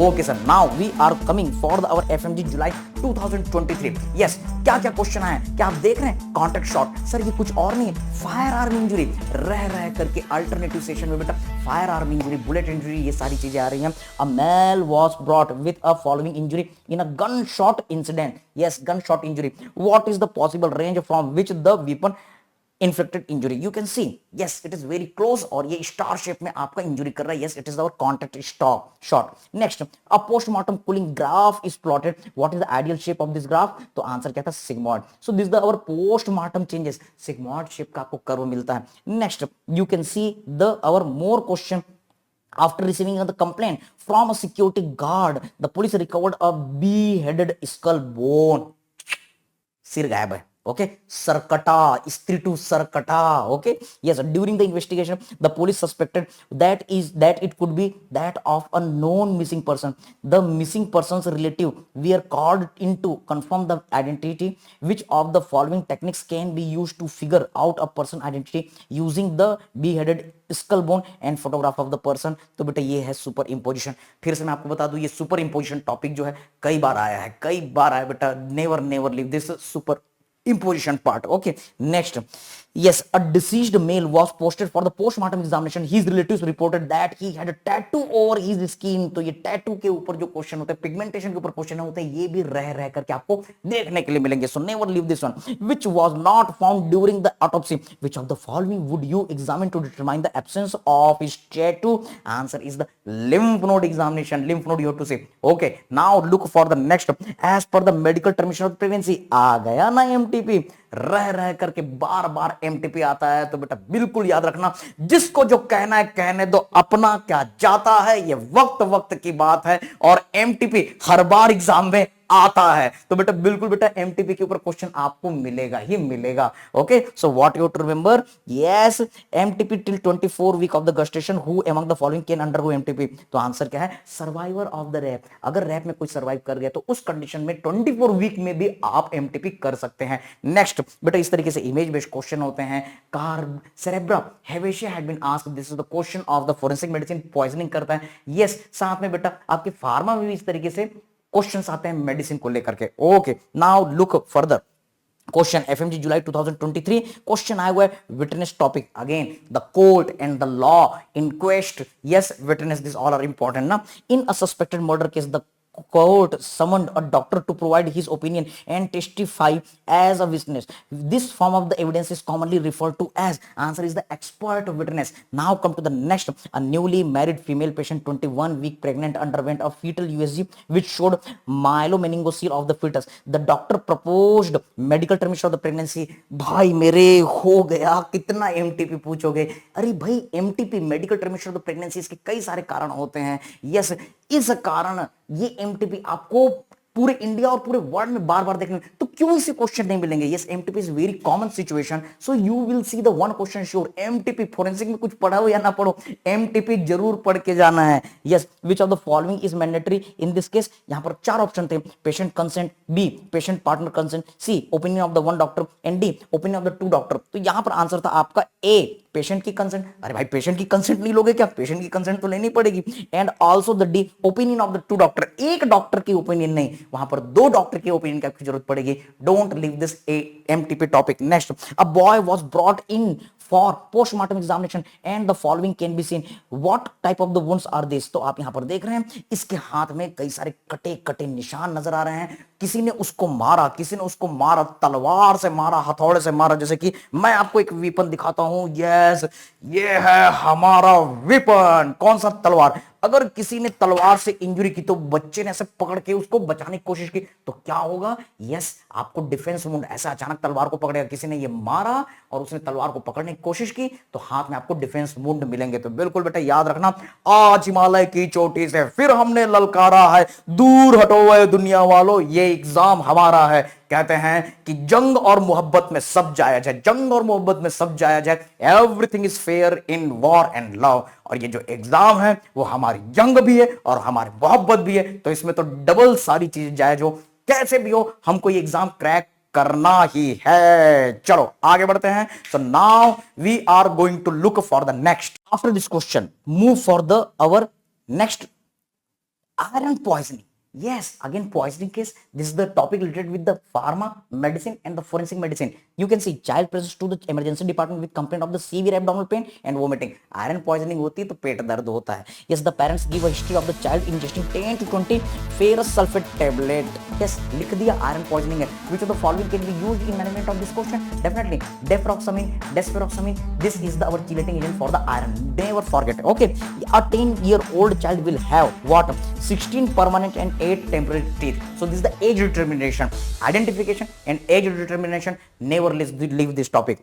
Okay sir, now we are coming for the our FMG July 2023। Yes, क्या क्या question आए, क्या आप देख रहे हैं? कॉन्टेक्ट शॉट, सर ये कुछ और नहीं है, फायर आर्म इंजरी रह करके अल्टरनेटिव सेशन में बेटा fire arm injury, bullet injury, ये सारी चीजें आ रही हैं। A male was brought with a following injury in a gun shot incident. Yes, gun shot injury. What is the possible range from which the weapon inflicted injury? You can see, yes, it is very close और ये star shape में आपका injury कर रहा है। yes, it is our contact stop shot. Next, a postmortem cooling graph is plotted. What is the ideal shape of this graph? तो answer क्या था? sigmoid. So this is the our postmortem changes, sigmoid shape का आपको curve मिलता है। Next, you can see the our more question. After receiving the complaint from a security guard, the police recovered a beheaded skull bone. सिर गायब है। Okay, sarkata, stritu sarkata. Okay, yes, during the investigation the police suspected that it could be that of a known missing person. The missing person's relative were called in to confirm the identity. Which of the following techniques can be used to figure out a person identity using the beheaded skull bone and photograph of the person? तो बेटा ये है super imposition. फिर से मैं आपको बता दूं, ये सुपर इंपोजिशन टॉपिक जो है कई बार आया है बेटा। Never leave this super imposition part. Okay, next, yes, a deceased male was posted for the postmortem examination. His relatives reported that he had a tattoo over his skin. तो ये tattoo के ऊपर जो क्वेश्चन होते हैं, pigmentation के ऊपर question होते हैं, ये भी रह करके आपको देखने के लिए मिलेंगे। So never leave this one. Which was not found during the autopsy? Which of the following would you examine to determine the absence of his tattoo? Answer is the lymph node examination. Lymph node you have to say. Okay, now look for the next. As per the medical termination of pregnancy, आ गया ना MTP, रह करके बार बार MTP आता है। तो बेटा बिल्कुल याद रखना, जिसको जो कहना है कहने दो, अपना क्या जाता है, ये वक्त वक्त की बात है। और एमटीपी हर बार एग्जाम में आता है, तो बेटा बिल्कुल बेटा एमटीपी के ऊपर क्वेश्चन आपको मिलेगा ही मिलेगा। Okay, so what you to remember, yes, MTP till 24 week of the gestation, who among the following can undergo MTP? तो आंसर क्या है? Survivor of the rape. अगर रैप में कोई सर्वाइव कर गया तो उस कंडीशन में 24 वीक में भी आप एमटीपी कर सकते हैं। नेक्स्ट बेटा इस तरीके से इमेज बेस्ड क्वेश्चन होते हैं। कार सेरेब्रा हेवेशिया had been asked, this is the question of the forensic medicine. Poisoning करता है, यस, साथ में बेटा आपके फार्मा में भी इस तरीके से क्वेश्चंस आते हैं मेडिसिन को लेकर के। Okay, now look further question FMG जुलाई 2023 क्वेश्चन आया हुआ है witness topic. Again the court and the law inquest, yes, witness, this all are important ना। In a suspected murder case the court summoned a doctor to provide his opinion and testify as a witness. This form of the evidence is commonly referred to as, answer is the expert witness. Now come to the next. A newly married female patient 21 week pregnant underwent a fetal USG which showed myelomeningocele of the fetus. The doctor proposed medical termination of the pregnancy. भाई मेरे हो गया, कितना MTP पूछोगे? अरे भाई MTP medical termination of the pregnancy, इसके कई सारे कारण होते हैं। यस, इस कारण ये एमटीपी आपको पूरे इंडिया और पूरे वर्ल्ड में बार बार देखने, तो क्यों इसे क्वेश्चन नहीं मिलेंगे? Yes, MTP is very common situation, so you will see the one question sure. MTP forensic में कुछ पढ़ा हो या ना पढ़ो, एमटीपी जरूर पढ़ के जाना है। Yes, which of the following is mandatory in this case? यहां पर चार ऑप्शन थे, patient consent, B patient partner consent, C opinion of the one doctor, and D opinion of the two doctor. तो यहां पर आंसर था आपका ए, patient की कंसेंट। अरे भाई पेशेंट की कंसेंट नहीं लोगे क्या? पेशेंट की कंसेंट तो लेनी पड़ेगी। And also the D opinion of the two doctor, एक डॉक्टर की ओपिनियन नहीं, वहां पर दो डॉक्टर की ओपिनियन की आपकी जरूरत पड़ेगी। Don't leave this MTP topic. Next, a boy was brought in for postmortem examination and the following can be seen. What type of the wounds are this? तो आप यहां पर देख रहे हैं इसके हाथ में कई सारे कटे कटे निशान नजर आ रहे हैं। किसी ने उसको मारा, तलवार से मारा, हथौड़े से मारा। जैसे कि मैं आपको एक वेपन दिखाता हूं, यस, ये है हमारा वेपन। कौन सा? तलवार। अगर किसी ने तलवार से इंजरी की तो बच्चे ने ऐसे पकड़ के उसको बचाने की कोशिश की तो क्या होगा? यस, आपको डिफेंस वुंड, ऐसा अचानक तलवार को पकड़ेगा, किसी ने ये मारा और उसने तलवार को पकड़ने की कोशिश की तो हाथ में आपको डिफेंस वुंड मिलेंगे। तो बिल्कुल बेटा याद रखना, आज हिमालय की चोटी से फिर हमने ललकारा है, दूर हटो वह दुनिया वालों, ये एग्जाम हमारा है। कहते हैं कि जंग और मोहब्बत में सब जायज है, जंग और मोहब्बत में सब जायज है। Everything is fair in war and love. और ये जो एग्जाम है वो हमारी जंग भी है और हमारी मोहब्बत भी है, तो इसमें तो डबल सारी चीजें जायज हो। कैसे भी हो हमको ये एग्जाम क्रैक करना ही है। चलो आगे बढ़ते हैं। So now we are going to look for the next. After this question move for the our next Iron poisoning. Yes, again poisoning case. This is the topic related with the pharma, medicine and the forensic medicine. You can see child presents to the emergency department with complaint of the severe abdominal pain and vomiting. Iron poisoning होती है तो पेट दर्द होता है. Yes, the parents give a history of the child ingesting 10 to 20 ferrous sulfate tablet. Yes, लिख दिया iron poisoning है. Which of the following can be used in management of this question? Definitely deferoxamine, desferoxamine. This is the our chelating agent for the iron. Never forget. Okay, a 10-year-old child will have what? 16 permanent and 8 temporary teeth. So this is the age determination, identification and age determination. Never leave this topic.